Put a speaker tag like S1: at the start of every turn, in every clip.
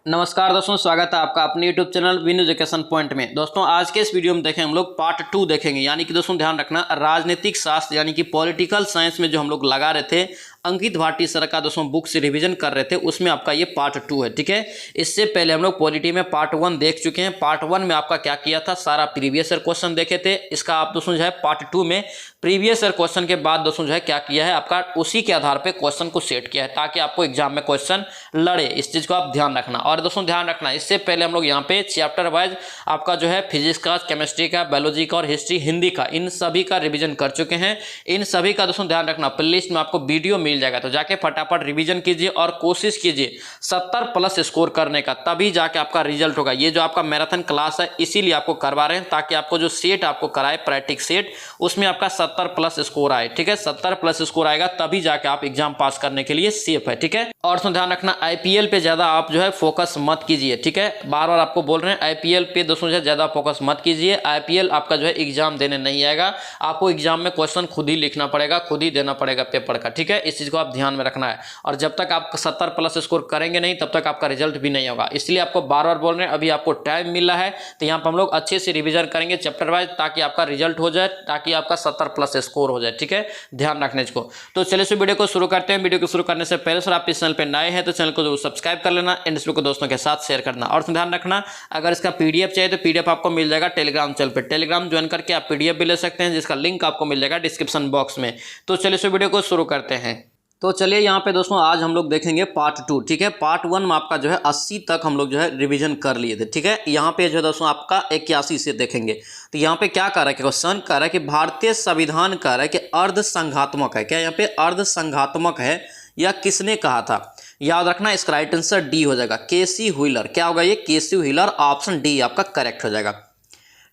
S1: नमस्कार दोस्तों, स्वागत है आपका अपने YouTube channel win education point में। दोस्तों आज के इस वीडियो में देखें हम लोग पार्ट 2 देखेंगे, यानी कि दोस्तों ध्यान रखना राजनीतिक शास्त्र यानी कि पॉलिटिकल साइंस में जो हम लोग लगा रहे थे अंकित भाटी सर का दोस्तों बुक से रिवीजन कर रहे थे, उसमें आपका ये पार्ट 2 है। ठीक है, इससे पहले हम लोग पॉलिटी में पार्ट 1 देख चुके हैं। पार्ट 1 में आपका क्या किया था, सारा प्रीवियस ईयर क्वेश्चन देखे थे। इसका आप दोस्तों जो है पार्ट 2 में प्रीवियस ईयर क्वेश्चन के बाद दोस्तों जो है क्या किया है, आपका उसी के आधार पर क्वेश्चन को सेट किया है ताकि आपको एग्जाम में क्वेश्चन लड़े। इस चीज को आप ध्यान रखना। और दोस्तों ध्यान रखना, इससे पहले हम लोग यहाँ पे चैप्टर वाइज आपका जो है फिजिक्स का, केमिस्ट्री का, बायोलॉजी का और हिस्ट्री, हिंदी का, इन सभी का रिवीजन कर चुके हैं। इन सभी का दोस्तों ध्यान रखना प्लेलिस्ट में आपको वीडियो मिल जाएगा, तो जाके फटाफट रिवीजन कीजिए और कोशिश कीजिए 70 प्लस स्कोर करने का, तभी जाके आपका रिजल्ट होगा। ये जो आपका मैराथन क्लास है इसीलिए आपको करवा रहे हैं ताकि आपको जो सेट आपको कराए प्रैक्टिस सेट, उसमें आपका 70 प्लस स्कोर आए। ठीक है, 70 प्लस स्कोर आएगा तभी जाके आप एग्जाम पास करने के लिए सेफ है। ठीक है, और तो ध्यान रखना आईपीएल पे ज्यादा आप जो है फोकस मत कीजिए। ठीक है, बार बार आपको बोल रहे हैं आईपीएल पे दोस्तों जो है ज्यादा फोकस मत कीजिए। आईपीएल आपका जो है एग्जाम देने नहीं आएगा, आपको एग्जाम में क्वेश्चन खुद ही लिखना पड़ेगा, खुद ही देना पड़ेगा पेपर का। ठीक है, इस चीज को आप ध्यान में रखना है। और जब तक आप 70 प्लस स्कोर करेंगे नहीं तब तक आपका रिजल्ट भी नहीं होगा। इसलिए आपको बार बार बोल रहे हैं, अभी आपको टाइम मिल रहा है तो यहाँ पर हम लोग अच्छे से रिविजन करेंगे चैप्टर वाइज ताकि आपका रिजल्ट हो जाए, ताकि आपका 70 प्लस स्कोर हो जाए। ठीक है, ध्यान रखने इसको। तो चलिए इस वीडियो को शुरू करते हैं। वीडियो को शुरू करने से पहले सर आप इस चैनल पर नए हैं तो चैनल को जरूर सब्सक्राइब कर लेना एंड इस वीडियो को दोस्तों के साथ शेयर करना। और ध्यान रखना, अगर इसका पीडीएफ चाहिए तो पीडीएफ आपको मिल जाएगा टेलीग्राम चैनल पे। टेलीग्राम ज्वाइन करके आप पीडीएफ भी ले सकते हैं, जिसका लिंक आपको मिल जाएगा डिस्क्रिप्शन बॉक्स में। तो चलिए इस वीडियो को शुरू करते हैं। तो चलिए यहाँ पे दोस्तों आज हम लोग देखेंगे पार्ट 2। ठीक है, पार्ट 1 में आपका जो है 80 तक हम लोग जो है रिवीजन कर लिए थे। ठीक है, यहाँ पे जो है दोस्तों आपका 81 से देखेंगे। तो यहाँ पे क्या कह रहा है, क्वेश्चन कह रहा है कि भारतीय संविधान कह रहा है कि अर्ध संघात्मक है। क्या यहाँ पे अर्ध संघात्मक है या किसने कहा था? याद रखना, इसका राइट आंसर डी हो जाएगा, केसी व्हीलर। क्या होगा ये, केसी व्हीलर। ऑप्शन डी आपका करेक्ट हो जाएगा।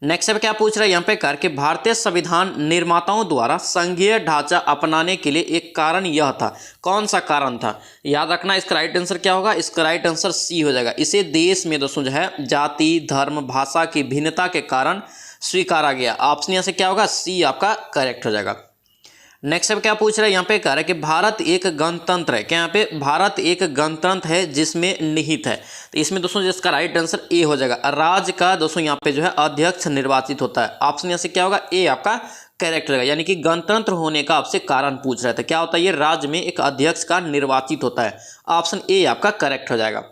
S1: नेक्स्ट पे क्या पूछ रहा है यहाँ पे, करके भारतीय संविधान निर्माताओं द्वारा संघीय ढांचा अपनाने के लिए एक कारण यह था। कौन सा कारण था? याद रखना, इसका राइट आंसर क्या होगा, इसका राइट आंसर सी हो जाएगा। इसे देश में दोस्तों जो है जाति, धर्म, भाषा की भिन्नता के कारण स्वीकारा गया। ऑप्शन यहाँ से क्या होगा, सी आपका करेक्ट हो जाएगा। नेक्स्ट क्या पूछ रहा है यहाँ पे, कह रहा है कि भारत एक गणतंत्र है। क्या यहाँ पे भारत एक गणतंत्र है जिसमें निहित है? तो इसमें दोस्तों जिसका राइट आंसर ए हो जाएगा। राज्य का दोस्तों यहाँ पे जो है अध्यक्ष निर्वाचित होता है। ऑप्शन यहाँ से क्या होगा, ए आपका करेक्ट हो जाएगा। यानी कि गणतंत्र होने का आपसे कारण पूछ रहा था, क्या होता है ये, राज्य में एक अध्यक्ष का निर्वाचित होता है। ऑप्शन ए आपका करेक्ट हो जाएगा।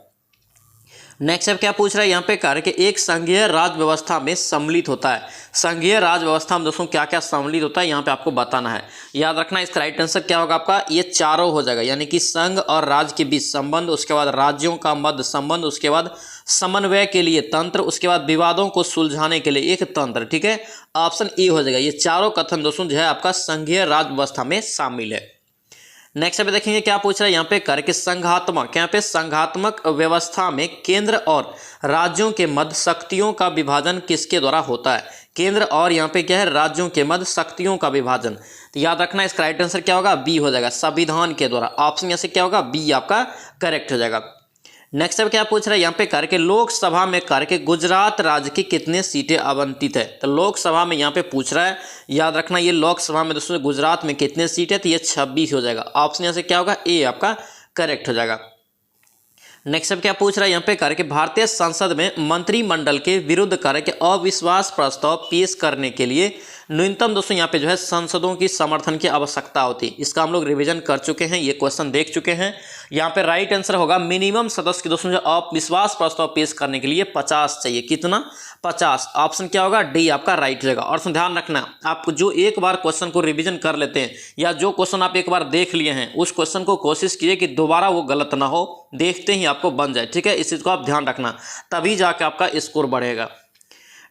S1: नेक्स्ट अब क्या पूछ रहा है यहाँ पे, कार्य कि एक संघीय राज्य व्यवस्था में सम्मिलित होता है। संघीय राज्य व्यवस्था में दोस्तों क्या क्या सम्मिलित होता है यहाँ पे आपको बताना है। याद रखना, इसका राइट आंसर क्या होगा आपका, ये चारों हो जाएगा। यानी कि संघ और राज्य के बीच संबंध, उसके बाद राज्यों का मध्य संबंध, उसके बाद समन्वय के लिए तंत्र, उसके बाद विवादों को सुलझाने के लिए एक तंत्र। ठीक है, ऑप्शन ए हो जाएगा। ये चारों कथन दोस्तों जो है आपका संघीय राज्य व्यवस्था में शामिल है। नेक्स्ट पे देखेंगे क्या पूछ रहा है यहाँ पे, करके संघात्मक। यहाँ पे संघात्मक व्यवस्था में केंद्र और राज्यों के मध्य शक्तियों का विभाजन किसके द्वारा होता है? केंद्र और यहाँ पे क्या है, राज्यों के मध्य शक्तियों का विभाजन। तो याद रखना, इसका राइट आंसर क्या होगा, बी हो जाएगा, संविधान के द्वारा। ऑप्शन यहाँ से क्या होगा, बी आपका करेक्ट हो जाएगा। नेक्स्ट अब क्या पूछ रहा है यहाँ पे, करके लोकसभा में करके गुजरात राज्य की कितने सीटें आवंटित है? तो लोकसभा में यहाँ पे पूछ रहा है। याद रखना, ये लोकसभा में दोस्तों गुजरात में कितने सीट है, तो ये 26 हो जाएगा। ऑप्शन यहाँ से क्या होगा, ए आपका करेक्ट हो जाएगा। नेक्स्ट अब क्या पूछ रहा है यहाँ पे, करके भारतीय संसद में मंत्रिमंडल के विरुद्ध करके अविश्वास प्रस्ताव पेश करने के लिए न्यूनतम दोस्तों यहाँ पे जो है संसदों की समर्थन की आवश्यकता होती है। इसका हम लोग रिवीजन कर चुके हैं, ये क्वेश्चन देख चुके हैं। यहाँ पे राइट आंसर होगा मिनिमम सदस्य की दोस्तों जो अविश्वास प्रस्ताव पेश करने के लिए 50 चाहिए। कितना? 50। ऑप्शन क्या होगा, डी आपका राइट रहेगा। और ध्यान रखना, आप जो एक बार क्वेश्चन को रिवीजन कर लेते हैं या जो क्वेश्चन आप एक बार देख लिए हैं उस क्वेश्चन को कोशिश कीजिए कि दोबारा वो गलत ना हो, देखते ही आपको बन जाए। ठीक है, इस चीज को आप ध्यान रखना, तभी जाके आपका स्कोर बढ़ेगा।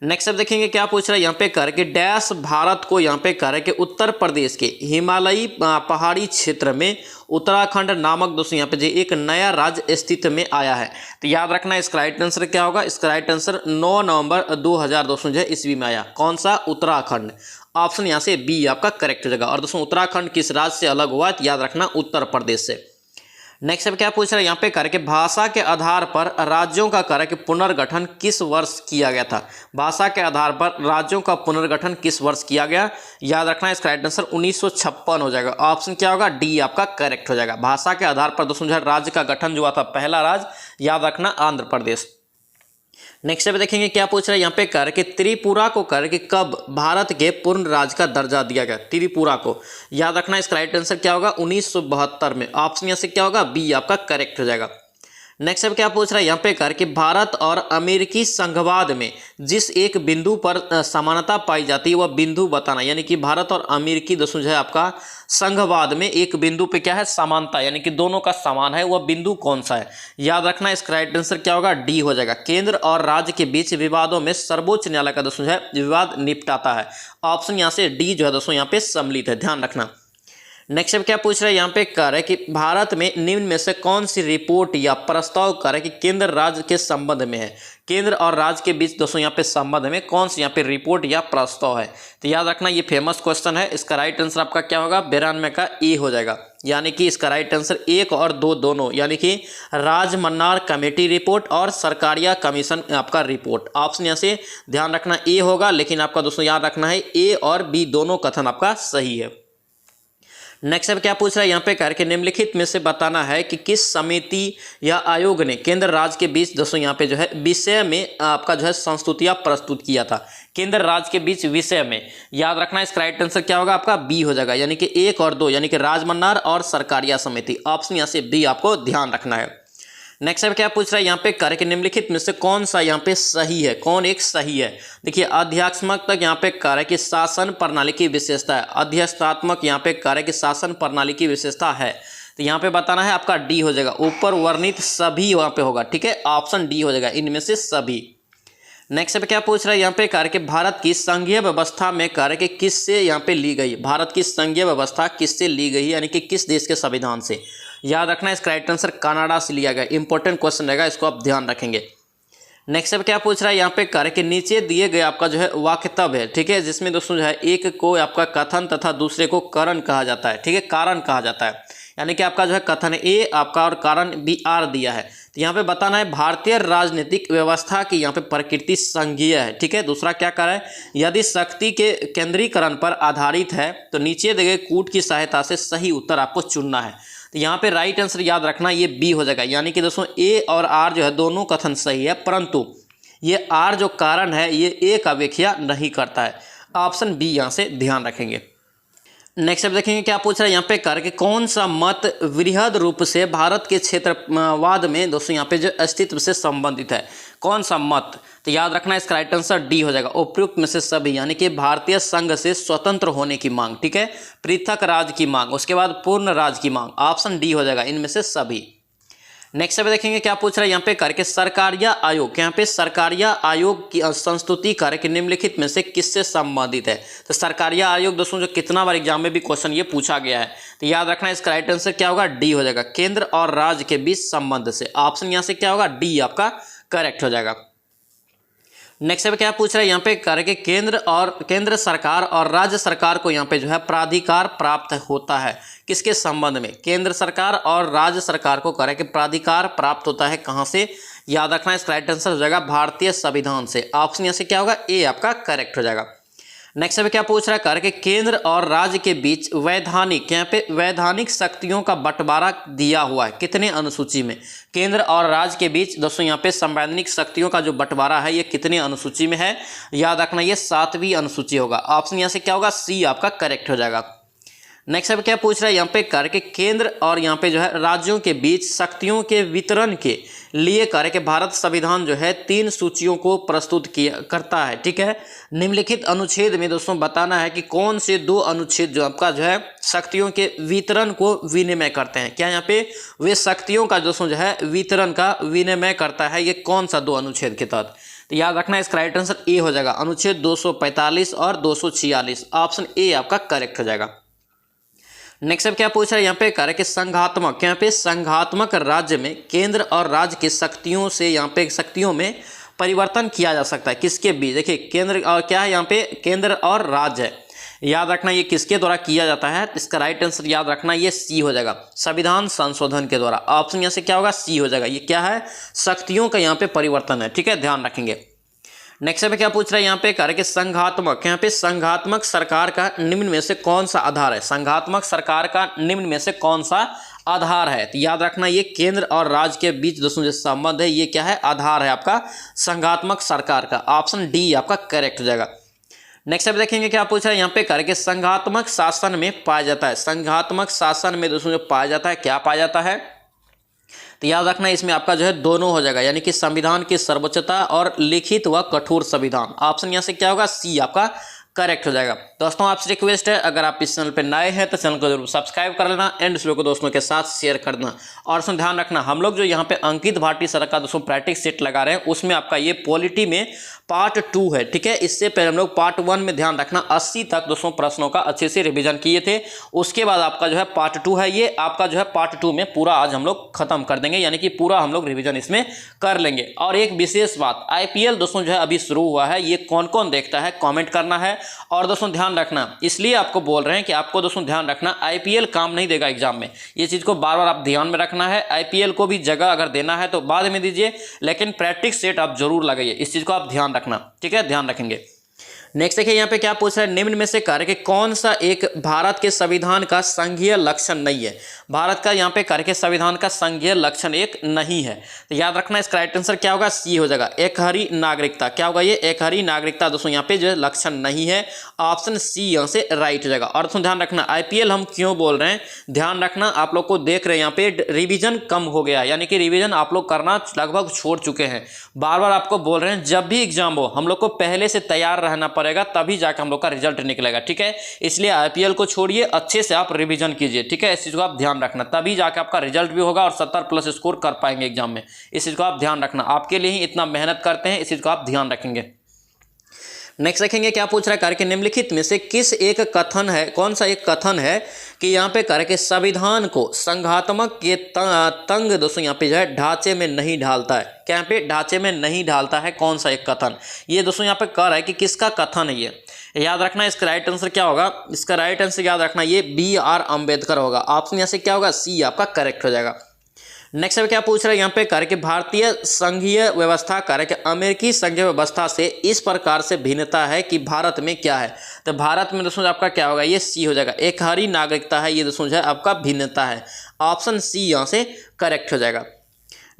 S1: नेक्स्ट अब देखेंगे क्या पूछ रहा है यहाँ पे, करके डैश भारत को यहाँ पे करे कि उत्तर प्रदेश के हिमालयी पहाड़ी क्षेत्र में उत्तराखंड नामक दोस्तों यहाँ पे जो एक नया राज्य अस्तित्व में आया है। तो याद रखना, इसका राइट आंसर क्या होगा, इसका राइट आंसर 9 नवंबर 2000 दोस्तों जो है ईस्वी में आया। कौन सा? उत्तराखंड। ऑप्शन यहाँ से बी आपका करेक्ट हो जाएगा। और दोस्तों उत्तराखंड किस राज्य से अलग हुआ है? तो याद रखना, उत्तर प्रदेश से। नेक्स्ट अब क्या पूछ रहा है यहाँ पे, करके भाषा के आधार पर राज्यों का करके पुनर्गठन किस वर्ष किया गया था? भाषा के आधार पर राज्यों का पुनर्गठन किस वर्ष किया गया? याद रखना, इसका राइट आंसर 1956 हो जाएगा। ऑप्शन क्या होगा, डी आपका करेक्ट हो जाएगा। भाषा के आधार पर दोस्तों जो है राज्य का गठन जो हुआ था, पहला राज्य याद रखना आंध्र प्रदेश। नेक्स्ट पे देखेंगे क्या पूछ रहा है यहाँ पे कर कि त्रिपुरा को कर कि कब भारत के पूर्ण राज्य का दर्जा दिया गया। त्रिपुरा को याद रखना, इसका राइट आंसर क्या होगा 1972 में। ऑप्शन यहाँ से क्या होगा बी आपका करेक्ट हो जाएगा। नेक्स्ट अब क्या पूछ रहा है यहाँ पे कर कि भारत और अमेरिकी संघवाद में जिस एक बिंदु पर समानता पाई जाती है वह बिंदु बताना। यानी कि भारत और अमेरिकी दोस्तों जो है आपका संघवाद में एक बिंदु पे क्या है समानता, यानी कि दोनों का समान है, वह बिंदु कौन सा है। याद रखना इसका राइट आंसर क्या होगा डी हो जाएगा। केंद्र और राज्य के बीच विवादों में सर्वोच्च न्यायालय का दोस्तों जो है विवाद निपटाता है। ऑप्शन यहाँ से डी जो है दोस्तों यहाँ पे सम्मिलित है, ध्यान रखना। नेक्स्ट अब क्या पूछ रहा है यहाँ पे कह रहा है कि भारत में निम्न में से कौन सी रिपोर्ट या प्रस्ताव कर है कि केंद्र राज्य के संबंध में है। केंद्र और राज्य के बीच दोस्तों यहाँ पे संबंध में कौन सी यहाँ पे रिपोर्ट या प्रस्ताव है। तो याद रखना ये फेमस क्वेश्चन है। इसका राइट आंसर आपका क्या होगा 92 का ए हो जाएगा। यानी कि इसका राइट आंसर 1 और 2 दोनों, यानी कि राजमन्नार कमेटी रिपोर्ट और सरकारिया कमीशन आपका रिपोर्ट। ऑप्शन यहाँ से ध्यान रखना ए होगा, लेकिन आपका दोस्तों याद रखना है ए और बी दोनों कथन आपका सही है। नेक्स्ट अब क्या पूछ रहा है यहाँ पे करके निम्नलिखित में से बताना है कि किस समिति या आयोग ने केंद्र राज्य के बीच दोस्तों यहाँ पे जो है विषय में आपका जो है संस्तुतियां प्रस्तुत किया था। केंद्र राज्य के बीच विषय में याद रखना इसका राइट आंसर क्या होगा आपका बी हो जाएगा। यानी कि 1 और 2, यानी कि राजमन्नार और सरकारिया समिति। ऑप्शन यहाँ से बी आपको ध्यान रखना है। नेक्स्ट अब क्या पूछ रहा है यहाँ पे कर के निम्नलिखित में से कौन सा यहाँ पे सही है, कौन एक सही है। देखिए अध्यात्मक तक यहाँ पे कार्य की शासन प्रणाली की विशेषता है। अध्यस्थात्मक यहाँ पे कार्य की शासन प्रणाली की विशेषता है, तो यहाँ पे बताना है आपका डी हो जाएगा। ऊपर वर्णित सभी वहाँ पे होगा, ठीक है, ऑप्शन डी हो जाएगा इनमें से सभी। नेक्स्ट पे क्या पूछ रहा है यहाँ पे कार्य के भारत की संघीय व्यवस्था में कार्य के किससे यहाँ पे ली गई। भारत की संघीय व्यवस्था किससे ली गई, यानी कि किस देश के संविधान से। याद रखना इसका राइट आंसर कनाडा से लिया गया। इंपॉर्टेंट क्वेश्चन रहेगा, इसको आप ध्यान रखेंगे। नेक्स्ट पे क्या पूछ रहा है यहाँ पे कार्य के नीचे दिए गए आपका जो है वाक्यतव्य है, ठीक है, जिसमें दोस्तों जो है एक को आपका कथन तथा दूसरे को कारण कहा जाता है, ठीक है, कारण कहा जाता है। यानी कि आपका जो है कथन ए आपका और कारण बी आर दिया है। तो यहाँ पे बताना है भारतीय राजनीतिक व्यवस्था की यहाँ पे प्रकृति संघीय है, ठीक है। दूसरा क्या कर रहा है, यदि शक्ति के केंद्रीकरण पर आधारित है तो नीचे दिए गए कूट की सहायता से सही उत्तर आपको चुनना है। तो यहाँ पे राइट आंसर याद रखना ये बी हो जाएगा। यानी कि दोस्तों ए और आर जो है दोनों कथन सही है, परंतु ये आर जो कारण है ये ए का व्याख्या नहीं करता है। ऑप्शन बी यहाँ से ध्यान रखेंगे। नेक्स्ट अब देखेंगे क्या पूछ रहा है यहाँ पे करके कौन सा मत वृहद रूप से भारत के क्षेत्रवाद में दोस्तों यहाँ पे जो अस्तित्व से संबंधित है, कौन सा मत। तो याद रखना इसका राइट आंसर डी हो जाएगा। उपयुक्त में से सभी, यानी कि भारतीय संघ से स्वतंत्र होने की मांग, ठीक है, पृथक राज्य की मांग, उसके बाद पूर्ण राज्य की मांग। ऑप्शन डी हो जाएगा इनमें से सभी। नेक्स्ट पे देखेंगे क्या पूछ रहा है यहाँ पे करके सरकारिया आयोग, यहाँ पे सरकारिया आयोग की संस्तुति कार्य के निम्नलिखित में से किससे संबंधित है। तो सरकारिया आयोग दोस्तों जो कितना बार एग्जाम में भी क्वेश्चन ये पूछा गया है, तो याद रखना इसका राइट आंसर क्या होगा डी हो जाएगा। केंद्र और राज्य के बीच संबंध से। ऑप्शन यहाँ से क्या होगा डी आपका करेक्ट हो जाएगा। नेक्स्ट पे क्या पूछ रहा है यहाँ पे करके केंद्र सरकार और राज्य सरकार को यहाँ पे जो है प्राधिकार प्राप्त होता है किसके संबंध में। केंद्र सरकार और राज्य सरकार को करके प्राधिकार प्राप्त होता है कहाँ से। याद रखना इसका राइट आंसर हो जाएगा भारतीय संविधान से। ऑप्शन यहाँ से क्या होगा ए आपका करेक्ट हो जाएगा। नेक्स्ट पे क्या पूछ रहा है करके केंद्र और राज्य के बीच वैधानिक, यहाँ पे वैधानिक शक्तियों का बंटवारा दिया हुआ है कितने अनुसूची में। केंद्र और राज्य के बीच दोस्तों यहाँ पे संवैधानिक शक्तियों का जो बंटवारा है ये कितने अनुसूची में है। याद रखना ये 7वीं अनुसूची होगा। ऑप्शन यहाँ से क्या होगा सी आपका करेक्ट हो जाएगा। नेक्स्ट अब क्या पूछ रहा है यहाँ पे करके केंद्र और यहाँ पे जो है राज्यों के बीच शक्तियों के वितरण के लिए कार्य के भारत संविधान जो है 3 सूचियों को प्रस्तुत किया करता है, ठीक है। निम्नलिखित अनुच्छेद में दोस्तों बताना है कि कौन से 2 अनुच्छेद जो आपका जो है शक्तियों के वितरण को विनिमय करते हैं। क्या यहाँ पे वे शक्तियों का दोस्तों जो है वितरण का विनिमय करता है, ये कौन सा 2 अनुच्छेद के तहत। तो याद रखना इसका राइट आंसर ए हो जाएगा, अनुच्छेद 245 और 246। ऑप्शन ए आपका करेक्ट हो जाएगा। नेक्स्ट अब क्या पूछ रहा है यहाँ पे कार्य के संघात्मक, यहाँ पे संघात्मक राज्य में केंद्र और राज्य की शक्तियों से यहाँ पे शक्तियों में परिवर्तन किया जा सकता है किसके बीच। देखिए केंद्र और क्या है यहाँ पे केंद्र और राज्य है। याद रखना ये किसके द्वारा किया जाता है। इसका राइट आंसर याद रखना ये सी हो जाएगा, संविधान संशोधन के द्वारा। ऑप्शन यहाँ से क्या होगा सी हो जाएगा। ये क्या है शक्तियों का यहाँ पे परिवर्तन है, ठीक है, ध्यान रखेंगे। नेक्स्ट पे क्या पूछ रहा है यहाँ पे कार्य के संघात्मक, यहाँ पे संघात्मक सरकार का निम्न में से कौन सा आधार है। संघात्मक सरकार का निम्न में से कौन सा आधार है। तो याद रखना ये केंद्र और राज्य के बीच दोस्तों जो संबंध है ये क्या है, आधार है आपका संघात्मक सरकार का। ऑप्शन डी आपका करेक्ट हो जाएगा। नेक्स्ट अब देखेंगे क्या पूछ रहा है यहाँ पे, करके संघात्मक शासन में पाया जाता है। संघात्मक शासन में दोस्तों जो पाया जाता है, क्या पाया जाता है, तो याद रखना इसमें आपका जो है दोनों हो जाएगा, यानी कि संविधान की सर्वोच्चता और लिखित व कठोर संविधान। ऑप्शन यहाँ से क्या होगा, सी आपका करेक्ट हो जाएगा। दोस्तों आपसे रिक्वेस्ट है, अगर आप इस चैनल पर नए हैं तो चैनल को जरूर सब्सक्राइब कर लेना एंड इस वीडियो को दोस्तों के साथ शेयर कर देना। और उसमें ध्यान रखना हम लोग जो यहाँ पे अंकित भाटी सर का दोस्तों प्रैक्टिस सेट लगा रहे हैं उसमें आपका ये पॉलिटी में पार्ट 2 है, ठीक है। इससे पहले हम लोग पार्ट 1 में ध्यान रखना 80 तक दोस्तों प्रश्नों का अच्छे से रिवीजन किए थे। उसके बाद आपका जो है पार्ट 2 है, ये आपका जो है पार्ट 2 में पूरा आज हम लोग खत्म कर देंगे, यानी कि पूरा हम लोग रिवीजन इसमें कर लेंगे। और एक विशेष बात, आईपीएल दोस्तों जो है अभी शुरू हुआ है, ये कौन कौन देखता है कॉमेंट करना है। और दोस्तों ध्यान रखना, इसलिए आपको बोल रहे हैं कि आपको दोस्तों ध्यान रखना आईपीएल काम नहीं देगा एग्जाम में, ये चीज को बार बार आप ध्यान में रखना है। आईपीएल को भी जगह अगर देना है तो बाद में दीजिए, लेकिन प्रैक्टिस सेट आप जरूर लगाइए, इस चीज को आप ध्यान रखना, ठीक है, ध्यान रखेंगे। नेक्स्ट देखिए यहाँ पे क्या पूछ रहा है, निम्न में से कार्य के कौन सा एक भारत के संविधान का संघीय लक्षण नहीं है। भारत का यहाँ पे कार्य के संविधान का संघीय लक्षण एक नहीं है, तो याद रखना इसका राइट आंसर क्या होगा, सी हो जाएगा, एकहरी नागरिकता। क्या होगा ये, एकहरी नागरिकता दोस्तों यहाँ पे जो है लक्षण नहीं है, ऑप्शन सी यहाँ से राइट हो जाएगा। और दोस्तों ध्यान रखना आईपीएल हम क्यों बोल रहे हैं, ध्यान रखना आप लोग को देख रहे हैं यहाँ पे रिवीजन कम हो गया है, यानी कि रिवीजन आप लोग करना लगभग छोड़ चुके हैं। बार बार आपको बोल रहे हैं जब भी एग्जाम हो हम लोग को पहले से तैयार रहना पड़ेगा, तभी जाकर हम लोग का रिजल्ट निकलेगा, ठीक है। इसलिए आईपीएल को छोड़िए, अच्छे से आप रिवीजन कीजिए, ठीक है, इस चीज को आप ध्यान रखना, तभी जाकर आपका रिजल्ट भी होगा और 70+ स्कोर कर पाएंगे एग्जाम में। इस चीज को आप ध्यान रखना, आपके लिए ही इतना मेहनत करते हैं, इस चीज को आप ध्यान रखेंगे। नेक्स्ट देखेंगे क्या पूछ रहा है, कार्य के निम्नलिखित में से किस एक कथन है, कौन सा एक कथन है कि यहाँ पे कार्य के संविधान को संघात्मक के तंग दोस्तों यहाँ पे जो है ढांचे में नहीं ढालता है। क्या यहाँ पे ढांचे में नहीं ढालता है, कौन सा एक कथन, ये दोस्तों यहाँ पे कह रहा है कि किसका कथन है ये। याद रखना इसका राइट आंसर क्या होगा, इसका राइट आंसर याद रखना ये BR अम्बेडकर होगा। ऑप्शन यहाँ से क्या होगा, सी आपका करेक्ट हो जाएगा। नेक्स्ट क्या पूछ रहा है यहाँ पे, कार्य के भारतीय संघीय व्यवस्था कार्य के अमेरिकी संघीय व्यवस्था से इस प्रकार से भिन्नता है कि भारत में क्या है। तो भारत में दोस्तों आपका क्या होगा, ये सी हो जाएगा, एकहरी नागरिकता है, ये दोस्तों जो है आपका भिन्नता है, ऑप्शन सी यहाँ से करेक्ट हो जाएगा।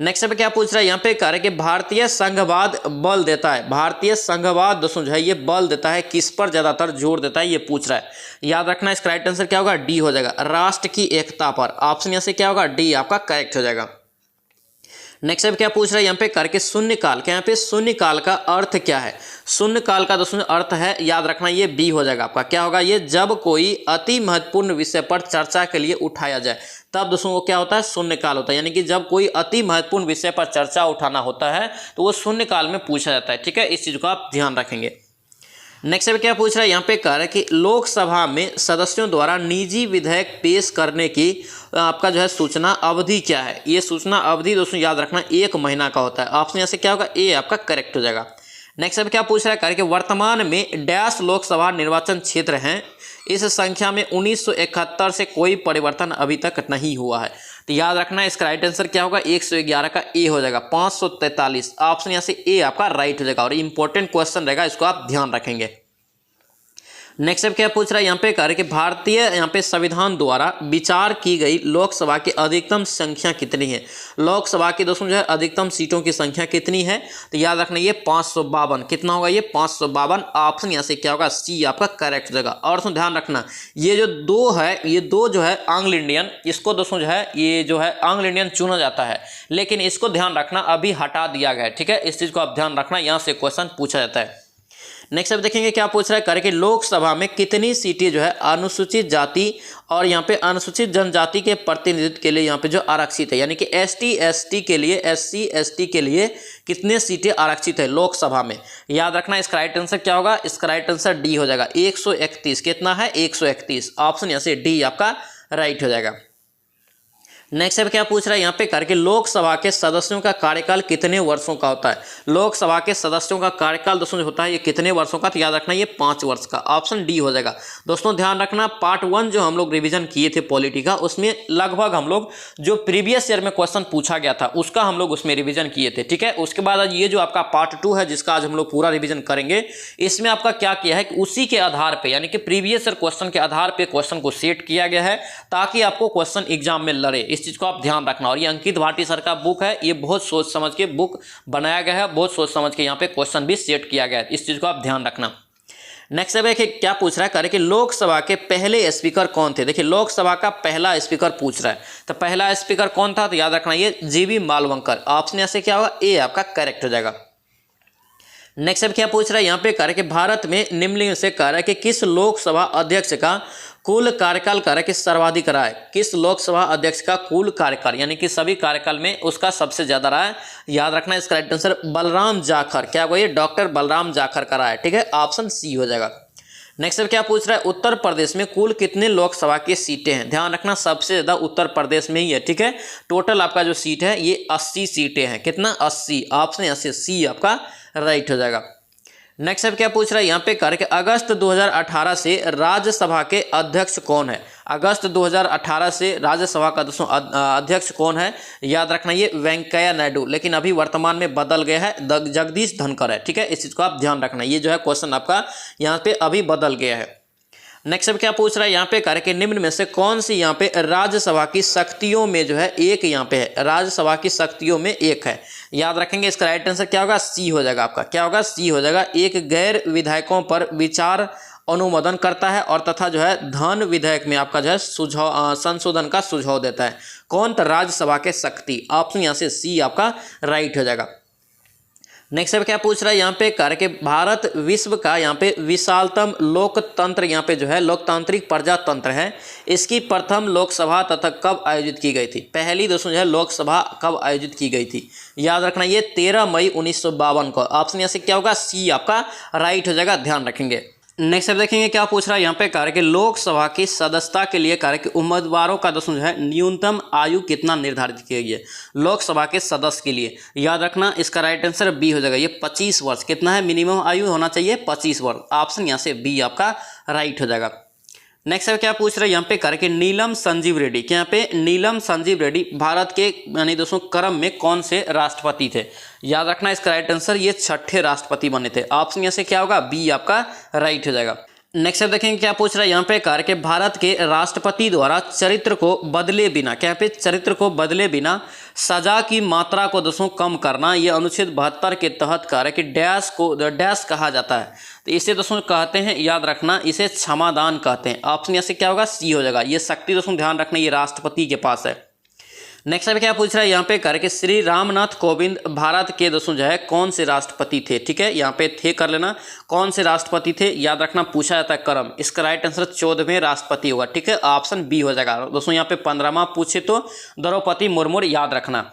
S1: नेक्स्ट पे क्या पूछ रहा है यहाँ पे, कार्य के भारतीय संघवाद बल देता है। भारतीय संघवाद दोस्तों जो है ये बल देता है, किस पर ज्यादातर जोर देता है ये पूछ रहा है। याद रखना इसका राइट आंसर क्या होगा, डी हो जाएगा, राष्ट्र की एकता पर। ऑप्शन यहाँ से क्या होगा, डी आपका करेक्ट हो जाएगा। नेक्स्ट अब क्या पूछ रहा है यहाँ पे, करके शून्यकाल, क्या यहाँ पे शून्यकाल का अर्थ क्या है। शून्यकाल का दोस्तों अर्थ है, याद रखना ये बी हो जाएगा आपका। क्या होगा ये, जब कोई अति महत्वपूर्ण विषय पर चर्चा के लिए उठाया जाए तब दोस्तों वो क्या होता है, शून्यकाल होता है। यानी कि जब कोई अति महत्वपूर्ण विषय पर चर्चा उठाना होता है तो वो शून्यकाल में पूछा जाता है, ठीक है, इस चीज को आप ध्यान रखेंगे। नेक्स्ट क्या पूछ रहा है यहाँ पे, कह रहा है कि लोकसभा में सदस्यों द्वारा निजी विधेयक पेश करने की आपका जो है सूचना अवधि क्या है। ये सूचना अवधि दोस्तों याद रखना 1 महीना का होता है। ऑप्शन यहाँ से क्या होगा, ए आपका करेक्ट हो जाएगा। नेक्स्ट अब क्या पूछ रहा है, कह रहा है कि वर्तमान में डैश लोकसभा निर्वाचन क्षेत्र हैं, इस संख्या में 1971 से कोई परिवर्तन अभी तक नहीं हुआ है। तो याद रखना इसका राइट आंसर क्या होगा, 111 का ए हो जाएगा, 543। ऑप्शन यहाँ से ए आपका राइट हो जाएगा और इंपॉर्टेंट क्वेश्चन रहेगा, इसको आप ध्यान रखेंगे। नेक्स्ट अब क्या पूछ रहा है यहाँ पे, कह रहे कि भारतीय यहाँ पे संविधान द्वारा विचार की गई लोकसभा की अधिकतम संख्या कितनी है। लोकसभा की दोस्तों जो है अधिकतम सीटों की संख्या कितनी है, तो याद रखना ये 552। कितना होगा ये, 552। ऑप्शन यहाँ से क्या होगा, सी आपका करेक्ट जगह। और दोस्तों ध्यान रखना ये जो दो है, ये दो जो है एंग्लो इंडियन, इसको दोस्तों जो है ये जो है एंग्लो इंडियन चुना जाता है, लेकिन इसको ध्यान रखना अभी हटा दिया गया है, ठीक है, इस चीज को आप ध्यान रखना, यहाँ से क्वेश्चन पूछा जाता है। नेक्स्ट अब देखेंगे क्या पूछ रहा है, करके लोकसभा में कितनी सीटें जो है अनुसूचित जाति और यहाँ पे अनुसूचित जनजाति के प्रतिनिधित्व के लिए यहाँ पे जो आरक्षित है, यानी कि ST ST के लिए, SC ST के लिए कितने सीटें आरक्षित है लोकसभा में। याद रखना इसका राइट आंसर क्या होगा, इसका राइट आंसर डी हो जाएगा, 131। कितना है, 131। ऑप्शन यहाँ से डी आपका राइट हो जाएगा। नेक्स्ट अब क्या पूछ रहा है यहाँ पे, करके लोकसभा के सदस्यों का कार्यकाल कितने वर्षों का होता है। लोकसभा के सदस्यों का कार्यकाल दोस्तों जो होता है ये कितने वर्षों का, तो याद रखना ये 5 वर्ष का। ऑप्शन डी हो जाएगा। दोस्तों ध्यान रखना पार्ट 1 जो हम लोग रिवीजन किए थे पॉलिटी का, उसमें लगभग हम लोग जो प्रीवियस ईयर में क्वेश्चन पूछा गया था उसका हम लोग उसमें रिविजन किए थे, ठीक है। उसके बाद आज ये जो आपका पार्ट 2 है जिसका आज हम लोग पूरा रिविजन करेंगे, इसमें आपका क्या किया है कि उसी के आधार पर, यानी कि प्रीवियस ईयर क्वेश्चन के आधार पर क्वेश्चन को सेट किया गया है ताकि आपको क्वेश्चन एग्जाम में लड़े। इस चीज़ को आप ध्यान रखना। और ये अंकित भाटी सर का बुक है, ये बहुत सोच समझ के बुक बनाया गया है, बहुत सोच समझ के यहाँ पे क्वेश्चन भी सेट किया गया है, इस चीज़ को आप ध्यान रखना। नेक्स्ट है देखिए क्या पूछ रहा है, करे कि लोकसभा के पहले स्पीकर कौन थे। देखिए लोकसभा का पहला स्पीकर पूछ रहा है, तो पहला स्पीकर कौन था, तो याद रखना ये जीवी मालवंकर। ऑप्शन यहाँ से क्या होगा, ए आपका करेक्ट हो जाएगा। नेक्स्ट अब क्या पूछ रहा है यहाँ पे, कह रहा है कि भारत में निम्नलिखित से कह रहा है कि किस लोकसभा अध्यक्ष का कुल कार्यकाल कह रहा है कि सर्वाधिक रहा है। किस लोकसभा अध्यक्ष का कुल कार्यकाल यानी कि सभी कार्यकाल में उसका सबसे ज्यादा रहा है। याद रखना इसका राइट आंसर बलराम जाखर, क्या हुआ ये, डॉक्टर बलराम जाखर का रहा है, ठीक है, ऑप्शन सी हो जाएगा। नेक्स्ट अब क्या पूछ रहा है, उत्तर प्रदेश में कुल कितने लोकसभा की सीटें हैं। ध्यान रखना सबसे ज्यादा उत्तर प्रदेश में ही है, ठीक है। टोटल आपका जो सीट है ये 80 सीटें हैं, कितना 80, ऑप्शन 80 सी आपका राइट हो जाएगा। नेक्स्ट अब क्या पूछ रहा है यहाँ पे, कर के अगस्त 2018 से राज्यसभा के अध्यक्ष कौन है। अगस्त 2018 से राज्यसभा का दोस्तों अध्यक्ष कौन है, याद रखना ये वेंकैया नायडू, लेकिन अभी वर्तमान में बदल गया है, जगदीश धनखड़ है, ठीक है, इस चीज को आप ध्यान रखना। ये जो है क्वेश्चन आपका यहाँ पे अभी बदल गया है। नेक्स्ट अब क्या पूछ रहा है यहाँ पे, कर के निम्न में से कौन सी यहाँ पे राज्यसभा की शक्तियों में जो है एक यहाँ पे है, राज्यसभा की शक्तियों में एक है। याद रखेंगे इसका राइट आंसर क्या होगा, सी हो जाएगा आपका, क्या होगा, सी हो जाएगा। एक गैर विधायकों पर विचार अनुमोदन करता है और तथा जो है धन विधेयक में आपका जो है सुझाव संशोधन का सुझाव देता है। कौन, तो राज्यसभा के शक्ति, ऑप्शन यहाँ से सी आपका राइट हो जाएगा। नेक्स्ट अब क्या पूछ रहा है यहाँ पे, कर के भारत विश्व का यहाँ पे विशालतम लोकतंत्र यहाँ पे जो है लोकतांत्रिक प्रजातंत्र है, इसकी प्रथम लोकसभा तथा कब आयोजित की गई थी। पहली दोस्तों जो है लोकसभा कब आयोजित की गई थी, याद रखना ये 13 मई 1952 को, ऑप्शन यहाँ से क्या होगा, सी आपका राइट हो जाएगा, ध्यान रखेंगे। नेक्स्ट अब देखेंगे क्या पूछ रहा है यहाँ पे, कार्य के लोकसभा की सदस्यता के लिए कार्य के उम्मीदवारों का दोस्तों जो है न्यूनतम आयु कितना निर्धारित किया गया है लोकसभा के सदस्य के लिए। याद रखना इसका राइट आंसर बी हो जाएगा, ये 25 वर्ष, कितना है मिनिमम आयु होना चाहिए 25 वर्ष, ऑप्शन यहाँ से बी आपका राइट हो जाएगा। नेक्स्ट है क्या पूछ रहे हैं यहाँ पे, करके नीलम संजीव रेड्डी, क्या यहाँ पे नीलम संजीव रेड्डी भारत के यानी दोस्तों क्रम में कौन से राष्ट्रपति थे। याद रखना इसका राइट आंसर ये 6ठे राष्ट्रपति बने थे, ऑप्शन यहाँ से क्या होगा, बी आपका राइट हो जाएगा। नेक्स्ट अब देखेंगे क्या पूछ रहा है यहाँ पे, कार्य के भारत के राष्ट्रपति द्वारा चरित्र को बदले बिना, क्या पे चरित्र को बदले बिना सजा की मात्रा को दोस्तों कम करना, ये अनुच्छेद 72 के तहत कार्य कि डैश को डैश कहा जाता है। तो इसे दोस्तों कहते हैं, याद रखना इसे क्षमादान कहते हैं, ऑप्शन यहाँ से क्या होगा, सी हो जाएगा। ये शक्ति दोस्तों ध्यान रखना ये राष्ट्रपति के पास है। नेक्स्ट अभी क्या पूछ रहा है यहाँ पे, करके श्री रामनाथ कोविंद भारत के दोस्तों जो है कौन से राष्ट्रपति थे। ठीक है, यहाँ पे थे कर लेना, कौन से राष्ट्रपति थे याद रखना, पूछा जाता है क्रम, इसका राइट आंसर 14वें राष्ट्रपति होगा। ठीक है, ऑप्शन बी हो जाएगा दोस्तों। यहाँ पे 15वां पूछे तो द्रौपदी मुर्मू याद रखना।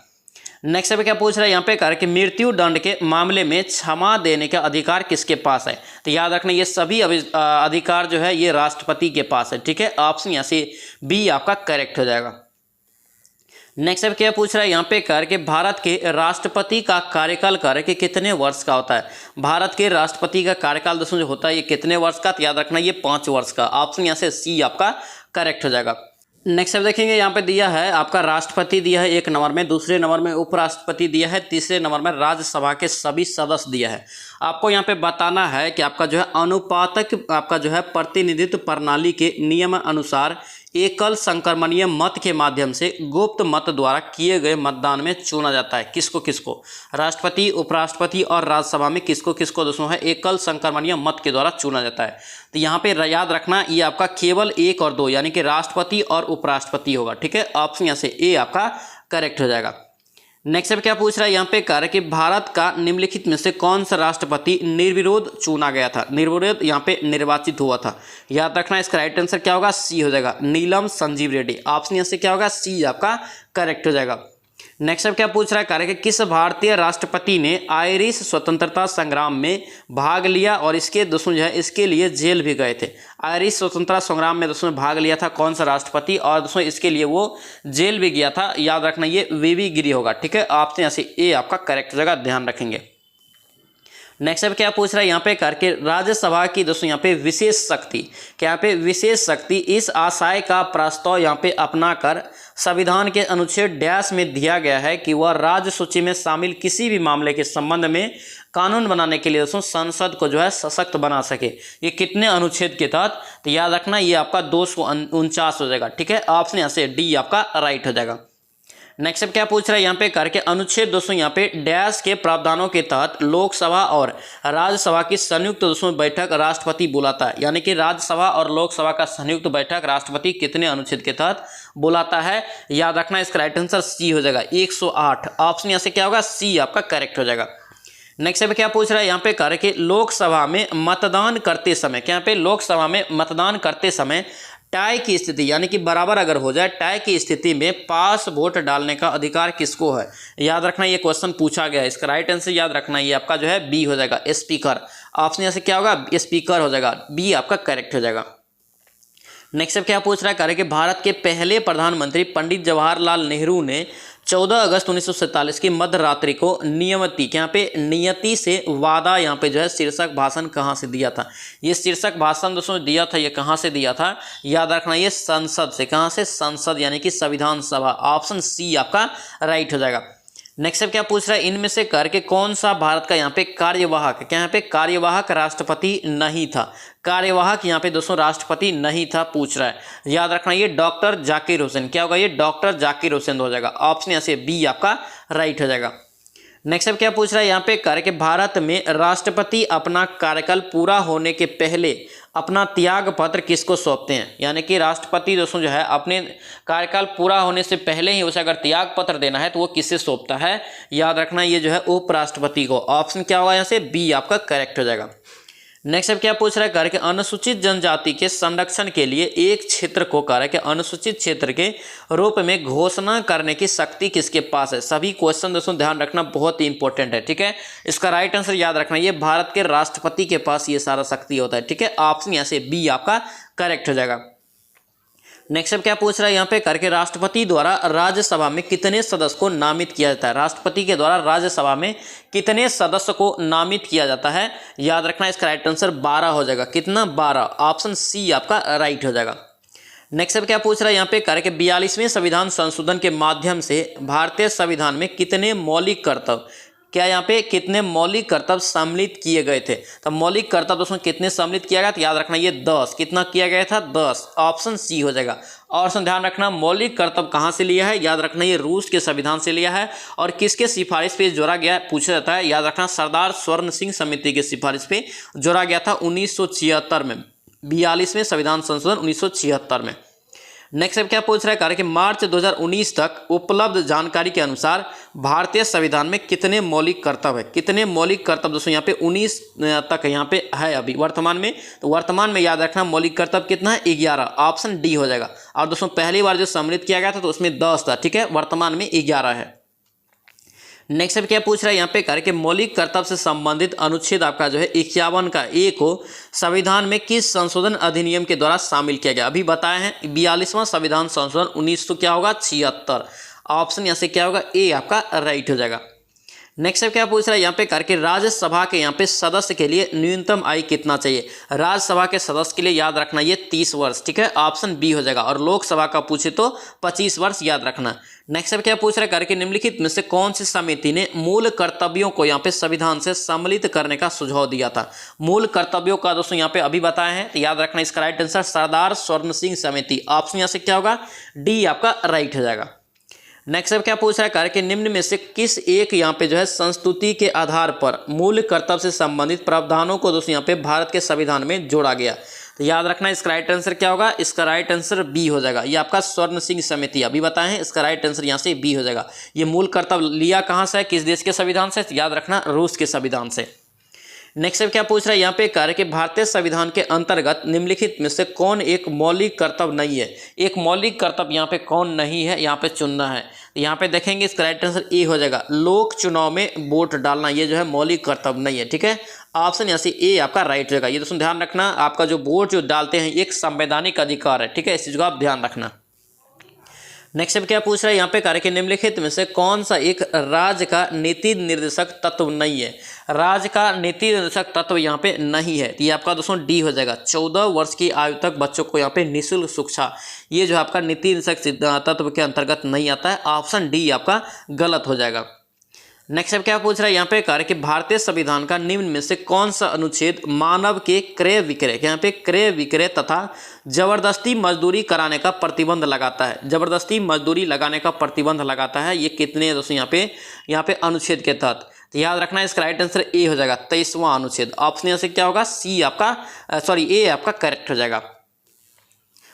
S1: नेक्स्ट अभी क्या पूछ रहा है यहाँ पे, करके मृत्यु दंड के मामले में क्षमा देने का अधिकार किसके पास है। तो याद रखना ये सभी अधिकार जो है ये राष्ट्रपति के पास है। ठीक है, ऑप्शन यहाँ से बी आपका करेक्ट हो जाएगा। नेक्स्ट अब क्या पूछ रहा है यहाँ पे, करके भारत के राष्ट्रपति का कार्यकाल करके कितने वर्ष का होता है। भारत के राष्ट्रपति का कार्यकाल दोस्तों जो होता है ये कितने वर्ष का, तो याद रखना ये 5 वर्ष का, ऑप्शन यहाँ से सी आपका करेक्ट हो जाएगा। नेक्स्ट अब देखेंगे यहाँ पे दिया है आपका राष्ट्रपति दिया है 1 नंबर में, दूसरे नंबर में उपराष्ट्रपति दिया है, तीसरे नंबर में राज्यसभा के सभी सदस्य दिया है। आपको यहाँ पे बताना है कि आपका जो है अनुपातक आपका जो है प्रतिनिधित्व प्रणाली के नियम अनुसार एकल संक्रमणीय मत के माध्यम से गुप्त मत द्वारा किए गए मतदान में चुना जाता है। किसको किसको, राष्ट्रपति, उपराष्ट्रपति और राज्यसभा में किसको किसको दोस्तों है एकल संक्रमणीय मत के द्वारा चुना जाता है। तो यहाँ पे याद रखना ये आपका केवल 1 और 2 यानी कि राष्ट्रपति और उपराष्ट्रपति होगा। ठीक है, ऑप्शन यहाँ से ए आपका करेक्ट हो जाएगा। नेक्स्ट अब क्या पूछ रहा है यहाँ पे, कार्य कि भारत का निम्नलिखित में से कौन सा राष्ट्रपति निर्विरोध चुना गया था, निर्विरोध यहाँ पे निर्वाचित हुआ था। याद रखना इसका राइट आंसर क्या होगा, सी हो जाएगा, नीलम संजीव रेड्डी, ऑप्शन यहाँ से क्या होगा, सी आपका करेक्ट हो जाएगा। नेक्स्ट अब क्या पूछ रहा है, कार्य कि किस भारतीय राष्ट्रपति ने आयरिश स्वतंत्रता संग्राम में भाग लिया और इसके दोस्तों जो है इसके लिए जेल भी गए थे। आयरिश स्वतंत्रता संग्राम में दोस्तों भाग लिया था कौन सा राष्ट्रपति और दोस्तों इसके लिए वो जेल भी गया था। याद रखना ये वीवी गिरी होगा। ठीक है, ऑप्शन यहाँ से ए आपका करेक्ट जगह, ध्यान रखेंगे। नेक्स्ट अब क्या पूछ रहा है यहाँ पे, करके राज्यसभा की दोस्तों यहाँ पे विशेष शक्ति, क्या यहाँ पे विशेष शक्ति इस आशय का प्रस्ताव यहाँ पे अपनाकर संविधान के अनुच्छेद डैश में दिया गया है कि वह राज्य सूची में शामिल किसी भी मामले के संबंध में कानून बनाने के लिए दोस्तों संसद को जो है सशक्त बना सके। ये कितने अनुच्छेद के तहत, तो याद रखना ये आपका 249 हो जाएगा। ठीक है, ऑप्शन यहाँ से डी आपका राइट हो जाएगा। नेक्स्ट अब क्या पूछ रहा है यहाँ पे करके अनुच्छेद दोस्तों यहाँ पे डैश के प्रावधानों के तहत लोकसभा और राज्यसभा की संयुक्त दोस्तों बैठक राष्ट्रपति बुलाता है, यानी कि राज्यसभा और लोकसभा का संयुक्त बैठक राष्ट्रपति कितने अनुच्छेद के तहत बुलाता है? याद रखना इसका राइट आंसर सी हो जाएगा, 108। ऑप्शन यहाँ से क्या होगा? सी आपका करेक्ट हो जाएगा। नेक्स्ट पे क्या पूछ रहा है यहाँ पे करके लोकसभा में मतदान करते समय, क्या यहाँ पे लोकसभा में मतदान करते समय टाई की स्थिति यानी कि बराबर अगर हो जाए, टाई की स्थिति में पास वोट डालने का अधिकार किसको है? याद रखना ये क्वेश्चन पूछा गया है। इसका राइट आंसर याद रखना ये आपका जो है बी हो जाएगा, स्पीकर। ऑप्शन यहाँ से क्या होगा? स्पीकर हो जाएगा, बी आपका करेक्ट हो जाएगा। नेक्स्ट क्या पूछ रहा है करके भारत के पहले प्रधानमंत्री पंडित जवाहरलाल नेहरू ने 14 अगस्त 1947 की मध्य रात्रि को नियमति, यहाँ पे नियति से वादा यहाँ पे जो है शीर्षक भाषण कहाँ से दिया था? ये शीर्षक भाषण दोस्तों दिया था, ये कहाँ से दिया था? याद रखना ये संसद से। कहाँ से? संसद यानी कि संविधान सभा। ऑप्शन सी आपका राइट हो जाएगा। नेक्स्ट अब क्या पूछ रहा है इनमें से करके कौन सा भारत का यहाँ पे कार्यवाहक, क्या यहाँ पे कार्यवाहक राष्ट्रपति नहीं था? कार्यवाहक यहाँ पे दोस्तों राष्ट्रपति नहीं था पूछ रहा है। याद रखना ये डॉक्टर जाकिर हुसैन। क्या होगा? ये डॉक्टर जाकिर हुसैन हो जाएगा। ऑप्शन यहाँ से बी आपका राइट हो जाएगा। नेक्स्ट अब क्या पूछ रहा है यहाँ पे करके भारत में राष्ट्रपति अपना कार्यकाल पूरा होने के पहले अपना त्याग पत्र किसको सौंपते हैं? यानी कि राष्ट्रपति दोस्तों जो है अपने कार्यकाल पूरा होने से पहले ही उसे अगर त्याग पत्र देना है तो वो किससे सौंपता है? याद रखना ये जो है उपराष्ट्रपति को। ऑप्शन क्या होगा यहाँ से? बी आपका करेक्ट हो जाएगा। नेक्स्ट अब क्या पूछ रहा है करके अनुसूचित जनजाति के संरक्षण के लिए एक क्षेत्र को करके अनुसूचित क्षेत्र के रूप में घोषणा करने की शक्ति किसके पास है? सभी क्वेश्चन दोस्तों ध्यान रखना बहुत ही इंपॉर्टेंट है, ठीक है। इसका राइट आंसर याद रखना ये भारत के राष्ट्रपति के पास ये सारा शक्ति होता है, ठीक है। ऑप्शन यहाँ से बी आपका करेक्ट हो जाएगा। नेक्स्ट अब क्या पूछ रहा है यहाँ पे करके राष्ट्रपति द्वारा राज्यसभा में कितने सदस्य को नामित किया जाता है? राष्ट्रपति के द्वारा राज्यसभा में कितने सदस्य को नामित किया जाता है? याद रखना इसका राइट आंसर 12 हो जाएगा। कितना? 12। ऑप्शन सी आपका राइट हो जाएगा। नेक्स्ट अब क्या पूछ रहा है यहाँ पे करके 42वें संविधान संशोधन के माध्यम से भारतीय संविधान में कितने मौलिक कर्तव्य, क्या यहाँ पे कितने मौलिक कर्तव्य सम्मिलित किए गए थे? तो मौलिक कर्तव्य दोस्तों कितने सम्मिलित किया गया? तो याद रखना ये 10। कितना किया गया था? 10। ऑप्शन सी हो जाएगा। और ध्यान रखना मौलिक कर्तव्य कहाँ से लिया है? याद रखना ये रूस के संविधान से लिया है। और किसके सिफारिश पे जोड़ा गया पूछा जाता है? याद रखना सरदार स्वर्ण सिंह समिति के सिफारिश पे जोड़ा गया था 1976 में, 42वें संविधान संशोधन 1976 में। नेक्स्ट अब क्या पूछ रहा है कार्य कि मार्च 2019 तक उपलब्ध जानकारी के अनुसार भारतीय संविधान में कितने मौलिक कर्तव्य है? कितने मौलिक कर्तव्य दोस्तों यहाँ पे 19 तक यहाँ पे है अभी वर्तमान में। तो वर्तमान में याद रखना मौलिक कर्तव्य कितना है? 11। ऑप्शन डी हो जाएगा। और दोस्तों पहली बार जो सम्मिलित किया गया था तो उसमें 10 था, ठीक है। वर्तमान में 11 है। नेक्स्ट अब क्या पूछ रहा है यहाँ पे करके मौलिक कर्तव्य से संबंधित अनुच्छेद आपका जो है 51 का ए को संविधान में किस संशोधन अधिनियम के द्वारा शामिल किया गया? अभी बताए हैं 42वां संविधान संशोधन 1900 क्या होगा? 76। ऑप्शन यहाँ से क्या होगा? ए आपका राइट हो जाएगा। नेक्स्ट अब क्या पूछ रहा है यहाँ पे करके राज्यसभा के यहाँ पे सदस्य के लिए न्यूनतम आयु कितना चाहिए? राज्यसभा के सदस्य के लिए याद रखना ये 30 वर्ष, ठीक है। ऑप्शन बी हो जाएगा। और लोकसभा का पूछे तो 25 वर्ष याद रखना। नेक्स्ट अब क्या पूछ रहा है करके निम्नलिखित में से कौन सी समिति ने मूल कर्तव्यों को यहाँ पे संविधान से सम्मिलित करने का सुझाव दिया था? मूल कर्तव्यों का दोस्तों यहाँ पे अभी बताया है, तो याद रखना इसका राइट आंसर सरदार स्वर्ण सिंह समिति। ऑप्शन यहाँ से क्या होगा? डी आपका राइट हो जाएगा। नेक्स्ट अब क्या पूछ रहा है कार्य कि निम्न में से किस एक यहाँ पे जो है संस्तुति के आधार पर मूल कर्तव्य से संबंधित प्रावधानों को दोस्तों यहाँ पे भारत के संविधान में जोड़ा गया? तो याद रखना इसका राइट आंसर क्या होगा? इसका राइट आंसर बी हो जाएगा। ये आपका स्वर्ण सिंह समिति अभी बताए हैं, इसका राइट आंसर यहाँ से बी हो जाएगा। ये मूल कर्तव्य लिया कहाँ से है? किस देश के संविधान से? याद रखना रूस के संविधान से। नेक्स्ट अब क्या पूछ रहा है यहाँ पे कार्य कि भारतीय संविधान के अंतर्गत निम्नलिखित में से कौन एक मौलिक कर्तव्य नहीं है? एक मौलिक कर्तव्य यहाँ पे कौन नहीं है यहाँ पे चुनना है। यहाँ पे देखेंगे इसका राइट आंसर ए हो जाएगा। लोक चुनाव में वोट डालना ये जो है मौलिक कर्तव्य नहीं है, ठीक है। ऑप्शन यहाँ से ए आपका राइट होगा। ये दोस्तों ध्यान रखना आपका जो वोट जो डालते हैं एक संवैधानिक अधिकार है, ठीक है। इस चीज़ को आप ध्यान रखना। नेक्स्ट अब क्या पूछ रहा है यहाँ पे कार्य के निम्नलिखित में से कौन सा एक राज्य का नीति निर्देशक तत्व नहीं है? राज्य का नीति निर्देशक तत्व यहाँ पे नहीं है, तो ये आपका दोस्तों डी हो जाएगा। 14 वर्ष की आयु तक बच्चों को यहाँ पे निःशुल्क शिक्षा, ये जो आपका नीति निर्देशक तत्व के अंतर्गत नहीं आता है। ऑप्शन डी आपका गलत हो जाएगा। नेक्स्ट अब क्या पूछ रहा है यहाँ पे कार्य कि भारतीय संविधान का निम्न में से कौन सा अनुच्छेद मानव के क्रय विक्रय, यहाँ पे क्रय विक्रय तथा जबरदस्ती मजदूरी कराने का प्रतिबंध लगाता है। जबरदस्ती मजदूरी लगाने का प्रतिबंध लगाता है, ये कितने दोस्तों यहाँ पे अनुच्छेद के तहत। तो याद रखना इसका राइट आंसर ए हो जाएगा, 23वां अनुच्छेद। ऑप्शन यहाँ से क्या होगा, सी आपका ए आपका करेक्ट हो जाएगा।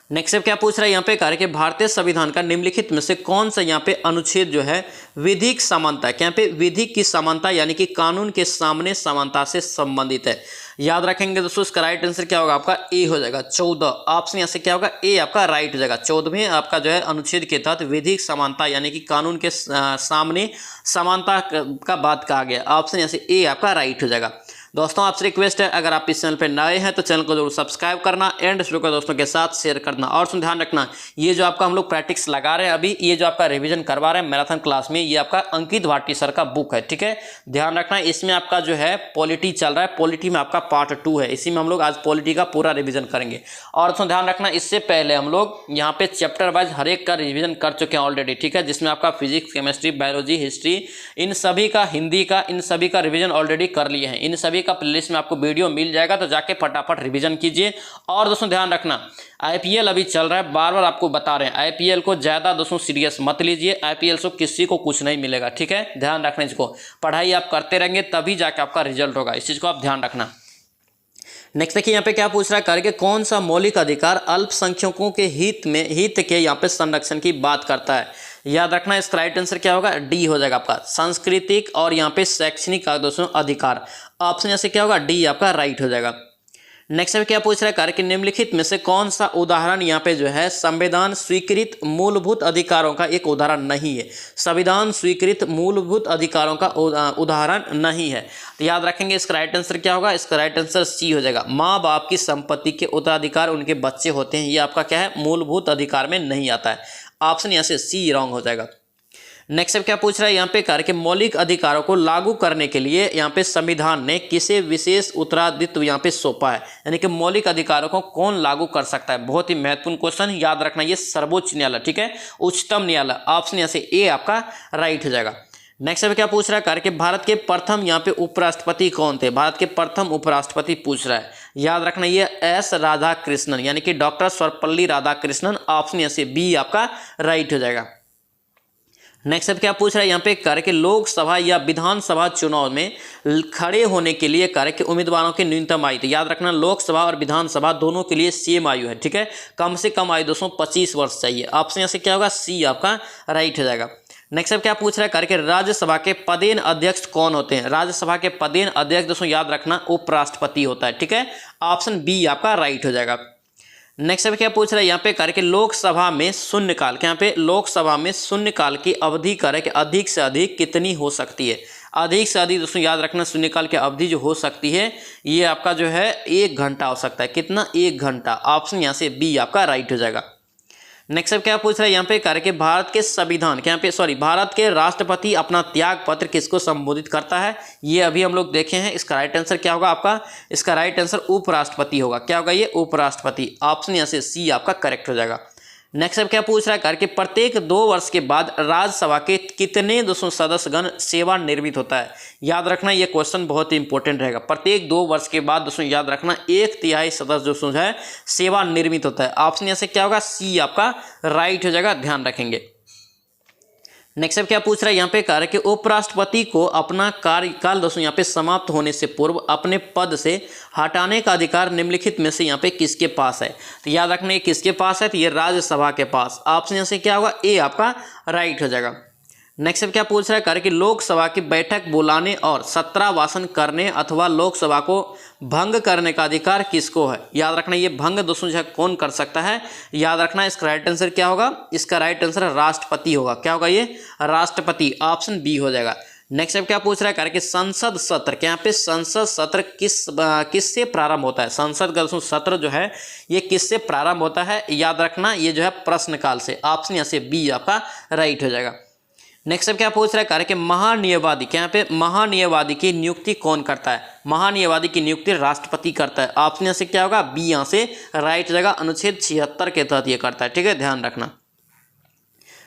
S1: नेक्स्ट अब क्या पूछ रहा है यहाँ पे कार्य कि भारतीय संविधान का निम्नलिखित में से कौन सा यहाँ पे अनुच्छेद जो है विधिक समानता है, यहाँ पे विधिक की समानता यानी कि कानून के सामने समानता से संबंधित है। याद रखेंगे दोस्तों इसका राइट आंसर क्या होगा, आपका ए हो जाएगा 14। ऑप्शन यहाँ से क्या होगा, ए आपका राइट हो जाएगा। 14वें आपका जो है अनुच्छेद के तहत विधिक समानता यानी कि कानून के सामने समानता का बात कहा गया। ऑप्शन यहाँ से ए आपका राइट हो जाएगा। दोस्तों आपसे रिक्वेस्ट है, अगर आप इस चैनल पर नए हैं तो चैनल को जरूर सब्सक्राइब करना एंड इसको दोस्तों के साथ शेयर करना। और ध्यान रखना, ये जो आपका हम लोग प्रैक्टिस लगा रहे हैं अभी, ये जो आपका रिवीजन करवा रहे हैं मैराथन क्लास में, ये आपका अंकित भाटी सर का बुक है, ठीक है। ध्यान रखना इसमें आपका जो है पॉलिटी चल रहा है, पॉलिटी में आपका पार्ट 2 है, इसी में हम लोग आज पॉलिटी का पूरा रिविजन करेंगे। और ध्यान रखना इससे पहले हम लोग यहाँ पे चैप्टर वाइज हर एक का रिविजन कर चुके हैं ऑलरेडी, ठीक है, जिसमें आपका फिजिक्स, केमिस्ट्री, बायोलॉजी, हिस्ट्री, इन सभी का, हिंदी का, इन सभी का रिविजन ऑलरेडी कर लिए हैं। इन सभी का प्लेलिस्ट में आपको वीडियो मिल जाएगा, तो जाके फटाफट रिवीजन कीजिए। और दोस्तों ध्यान रखना आईपीएल अभी चल रहा है, बार बार आपको बता रहे हैं आईपीएल को ज़्यादा दोस्तों सीरियस मत लीजिए, आईपीएल से किसी को कुछ नहीं मिलेगा, ठीक है। ध्यान रखना इसको, पढ़ाई आप करते रहेंगे तभी जाके आपका रिजल्ट होगा, इस चीज़ को आप ध्यान रखना। नेक्स्ट देखिए यहाँ पे क्या पूछ रहा है कार्य, कौन सा मौलिक अधिकार अल्पसंख्यकों के हित के यहाँ पे संरक्षण की बात करता है। याद रखना इसका राइट आंसर क्या होगा, डी हो जाएगा आपका सांस्कृतिक और यहाँ पे शैक्षणिक दोस्तों अधिकार। ऑप्शन यहाँ से क्या होगा, डी आपका राइट हो जाएगा। नेक्स्ट में क्या पूछ रहा है कार्य कि निम्नलिखित में से कौन सा उदाहरण यहाँ पे जो है संविधान स्वीकृत मूलभूत अधिकारों का एक उदाहरण नहीं है। संविधान स्वीकृत मूलभूत अधिकारों का उदाहरण नहीं है, तो याद रखेंगे इसका राइट आंसर क्या होगा, इसका राइट आंसर सी हो जाएगा। माँ बाप की संपत्ति के उत्तराधिकार उनके बच्चे होते हैं, ये आपका क्या है, मूलभूत अधिकार में नहीं आता है। ऑप्शन यहाँ से सी रॉन्ग हो जाएगा। नेक्स्ट अब क्या पूछ रहा है यहाँ पे कार्य के मौलिक अधिकारों को लागू करने के लिए यहाँ पे संविधान ने किसे विशेष उत्तराधित्व यहाँ पे सौंपा है, यानी कि मौलिक अधिकारों को कौन लागू कर सकता है। बहुत ही महत्वपूर्ण क्वेश्चन, याद रखना ये सर्वोच्च न्यायालय, ठीक है, उच्चतम न्यायालय। ऑप्शन यहाँ से ए आपका राइट हो जाएगा। नेक्स्ट अब क्या पूछ रहा है कार्य कि भारत के प्रथम यहाँ पे उपराष्ट्रपति कौन थे, भारत के प्रथम उपराष्ट्रपति पूछ रहा है। याद रखना ये एस राधाकृष्णन यानी कि डॉक्टर सर्वपल्ली राधाकृष्णन। ऑप्शन यहाँ से बी आपका राइट हो जाएगा। नेक्स्ट अब क्या पूछ रहा है यहाँ पे कार्य के लोकसभा या विधानसभा चुनाव में खड़े होने के लिए कार्य के उम्मीदवारों की न्यूनतम आयु। तो याद रखना लोकसभा और विधानसभा दोनों के लिए सेम आयु है, ठीक है, कम से कम आयु दोस्तों 25 वर्ष चाहिए। ऑप्शन यहाँ से क्या होगा, सी आपका राइट हो जाएगा। नेक्स्ट अब क्या पूछ रहा है कार्य के राज्यसभा के पदेन अध्यक्ष कौन होते हैं। राज्यसभा के पदेन अध्यक्ष दोस्तों याद रखना उपराष्ट्रपति होता है, ठीक है। ऑप्शन बी आपका राइट हो जाएगा। नेक्स्ट अब क्या पूछ रहा है यहाँ पे कार्य के लोकसभा में शून्यकाल, यहाँ पे लोकसभा में शून्यकाल की अवधि कार्य के अधिक से अधिक कितनी हो सकती है। अधिक से अधिक दोस्तों याद रखना शून्यकाल की अवधि जो हो सकती है ये आपका जो है 1 घंटा हो सकता है। कितना, 1 घंटा। ऑप्शन यहाँ से बी आपका राइट हो जाएगा। नेक्स्ट अब क्या पूछ रहा है यहाँ पे कार्य के भारत के संविधान के यहाँ पे भारत के राष्ट्रपति अपना त्याग पत्र किसको संबोधित करता है, ये अभी हम लोग देखे हैं। इसका राइट आंसर क्या होगा आपका, इसका राइट आंसर उपराष्ट्रपति होगा। क्या होगा ये, उपराष्ट्रपति। ऑप्शन यहाँ से सी आपका करेक्ट हो जाएगा। नेक्स्ट अब क्या पूछ रहा है कार्य कि प्रत्येक 2 वर्ष के बाद राज्यसभा के कितने दोस्तों सदस्यगण सेवानिवृत्त होता है। याद रखना ये क्वेश्चन बहुत ही इंपॉर्टेंट रहेगा। प्रत्येक 2 वर्ष के बाद दोस्तों याद रखना 1/3 सदस्य दोस्तों है सेवानिवृत्त होता है। ऑप्शन यहाँ से क्या होगा, सी आपका राइट हो जाएगा, ध्यान रखेंगे। नेक्स्ट अब क्या पूछ रहा है यहाँ पे कार्य कि उपराष्ट्रपति को अपना कार्यकाल दोस्तों यहाँ पे समाप्त होने से पूर्व अपने पद से हटाने का अधिकार निम्नलिखित में से यहाँ पे किसके पास है। तो याद रखना ये किसके पास है, तो ये राज्यसभा के पास। ऑप्शन यहाँ से क्या होगा, ए आपका राइट हो जाएगा। नेक्स्ट अब क्या पूछ रहा है कार्य कि लोकसभा की बैठक बुलाने और सत्रावासन करने अथवा लोकसभा को भंग करने का अधिकार किसको है। याद रखना ये भंग दोस्तों जो है कौन कर सकता है। याद रखना इसका राइट आंसर क्या होगा, इसका राइट आंसर राष्ट्रपति होगा। क्या होगा ये, राष्ट्रपति। ऑप्शन बी हो जाएगा। नेक्स्ट अब क्या पूछ रहा है कार्य कि संसद सत्र, क्या यहाँ पे संसद सत्र किससे प्रारंभ होता है। संसद का सत्र जो है ये किससे प्रारंभ होता है, याद रखना ये जो है प्रश्नकाल से। ऑप्शन यहाँ से बी आपका राइट हो जाएगा। नेक्स्ट अब क्या पूछ रहा है कार्य कि महान्यायवादी, क्या यहाँ पे महान्यायवादी की नियुक्ति कौन करता है। महान्यायवादी की नियुक्ति राष्ट्रपति करता है। ऑप्शन यहाँ से क्या होगा, बी यहाँ से राइट हो जाएगा। अनुच्छेद 76 के तहत ये करता है, ठीक है, ध्यान रखना।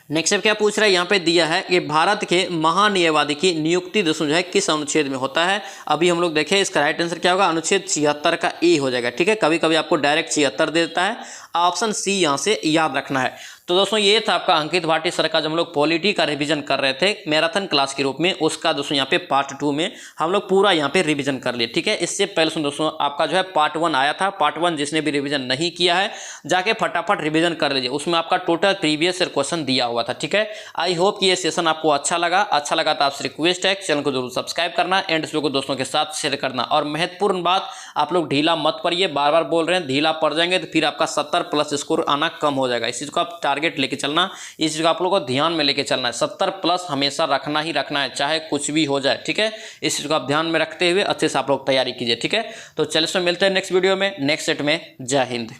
S1: नेक्स्ट स्टेप क्या पूछ रहा है, यहाँ पे दिया है कि भारत के महान्यायवादी की नियुक्ति दोस्तों जो है किस अनुच्छेद में होता है। अभी हम लोग देखें इसका राइट आंसर क्या होगा, अनुच्छेद 76 का ए हो जाएगा। ठीक है, कभी कभी आपको डायरेक्ट 76 दे देता है, ऑप्शन सी यहाँ से याद रखना है। तो दोस्तों ये था आपका अंकित भाटी सर का जब हम लोग पॉलिटी का रिवीजन कर रहे थे मैराथन क्लास के रूप में, उसका दोस्तों यहाँ पे पार्ट 2 में हम लोग पूरा यहाँ पे रिवीजन कर लिए। ठीक है, इससे पहले दोस्तों आपका जो है पार्ट 1 आया था। पार्ट 1 जिसने भी रिवीजन नहीं किया है जाके फटाफट रिवीजन कर लीजिए, उसमें आपका टोटल प्रीवियस ईयर क्वेश्चन दिया हुआ था। ठीक है, आई होप कि ये सेशन आपको अच्छा लगा तो आपसे रिक्वेस्ट है चैनल को जरूर सब्सक्राइब करना एंड इस वीडियो को दोस्तों के साथ शेयर करना। और महत्वपूर्ण बात, आप लोग ढीला मत पड़िए, बार बार बोल रहे हैं, ढीला पड़ जाएंगे तो फिर आपका 70+ स्कोर आना कम हो जाएगा। इस चीज को आप टारगेट लेके चलना, इस चीज को आप लोगों को ध्यान में लेके चलना है। 70+ हमेशा रखना ही रखना है, चाहे कुछ भी हो जाए। ठीक है, इस चीज को आप ध्यान में रखते हुए अच्छे से आप लोग तैयारी कीजिए। ठीक है, तो चलिए मिलते हैं नेक्स्ट वीडियो में, नेक्स्ट सेट में। जय हिंद।